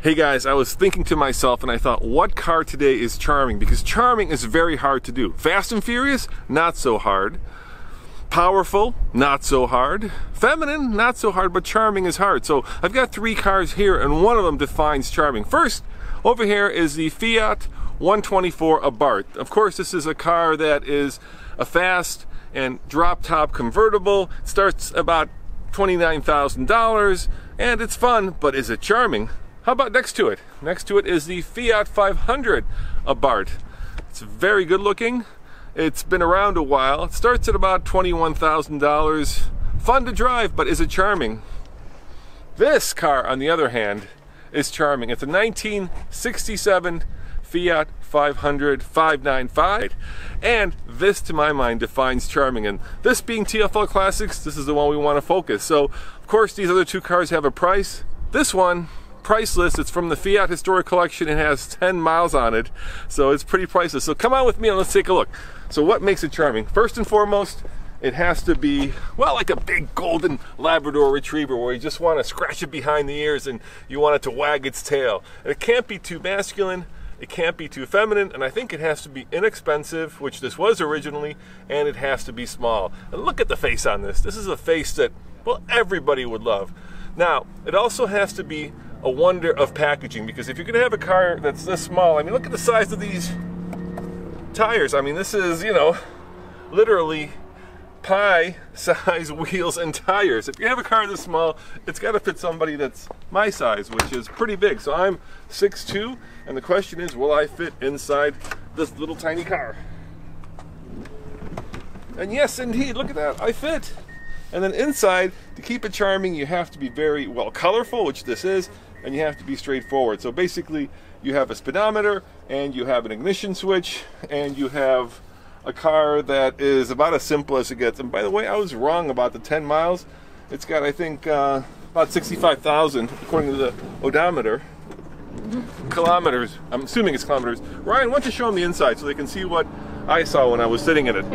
Hey guys, I was thinking to myself and I thought, what car today is charming? Because charming is very hard to do. Fast and Furious, not so hard. Powerful, not so hard. Feminine, not so hard, but charming is hard. So I've got three cars here and one of them defines charming. First, over here is the Fiat 124 Abarth. Of course, this is a car that is a fast and drop-top convertible. It starts about $29,000 and it's fun, but is it charming? How about next to it? Next to it is the Fiat 500 Abarth. It's very good looking. It's been around a while. It starts at about $21,000. Fun to drive, but is it charming? This car, on the other hand, is charming. It's a 1967 Fiat 500 595, and this, to my mind, defines charming. And this being TFL Classics, this is the one we want to focus. So, of course, these other two cars have a price. This one, priceless. It's from the Fiat Historic Collection. It has 10 miles on it, so it's pretty priceless. So come on with me and let's take a look. So what makes it charming? First and foremost, it has to be, well, like a big golden Labrador Retriever where you just want to scratch it behind the ears and you want it to wag its tail. And it can't be too masculine, it can't be too feminine, and I think it has to be inexpensive, which this was originally, and it has to be small. And look at the face on this. This is a face that, well, everybody would love. Now, it also has to be a wonder of packaging, because if you're going to have a car that's this small, I mean, look at the size of these tires. I mean, this is, you know, literally pie-size wheels and tires. If you have a car this small, it's got to fit somebody that's my size, which is pretty big. So I'm 6'2", and the question is, will I fit inside this little tiny car? And yes, indeed, look at that, I fit. And then inside, to keep it charming, you have to be very, well, colorful, which this is, and you have to be straightforward. So basically, you have a speedometer, and you have an ignition switch, and you have a car that is about as simple as it gets. And by the way, I was wrong about the 10 miles. It's got, I think, about 65,000, according to the odometer. Kilometers. I'm assuming it's kilometers. Ryan, why don't you show them the inside so they can see what I saw when I was sitting in it.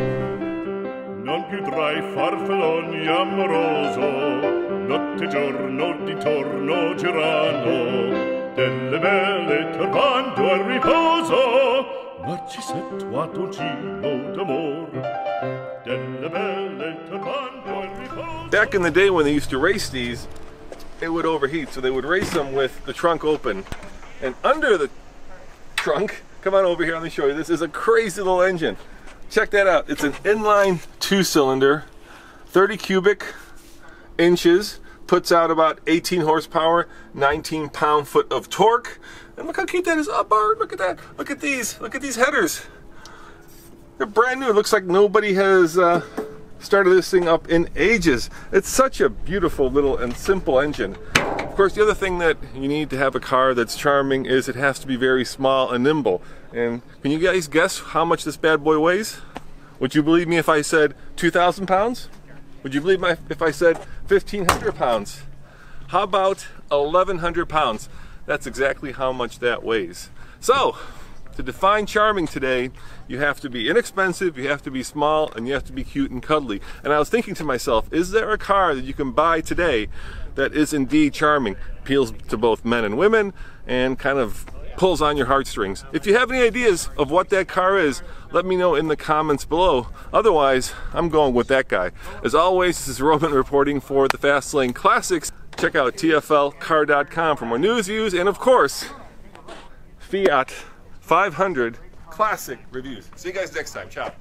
Non più tra I farfalloni amoroso, notte e giorno di torno girano, delle belle turbando al riposo, Narcisetto a dolcino d'amor, delle belle turbando al riposo. Back in the day when they used to race these, it would overheat, so they would race them with the trunk open. And under the trunk, come on over here, let me show you, this is a crazy little engine. Check that out. It's an inline 2-cylinder, 30 cubic inches, puts out about 18 horsepower, 19 pound-foot of torque. And look how cute that is. Oh, Bart, look at that. Look at these headers. They're brand new. It looks like nobody has started this thing up in ages. It's such a beautiful little and simple engine. Of course, the other thing that you need to have a car that's charming is it has to be very small and nimble. And can you guys guess how much this bad boy weighs? Would you believe me if I said 2,000 pounds? Would you believe me if I said 1,500 pounds? How about 1,100 pounds? That's exactly how much that weighs. So, to define charming today, you have to be inexpensive, you have to be small, and you have to be cute and cuddly. And I was thinking to myself, is there a car that you can buy today that is indeed charming, appeals to both men and women, and kind of pulls on your heartstrings? If you have any ideas of what that car is, let me know in the comments below. Otherwise, I'm going with that guy. As always, this is Roman reporting for the Fast Lane Classics. Check out tflcar.com for more news, views, and of course, Fiat 500 Classic reviews. See you guys next time. Ciao.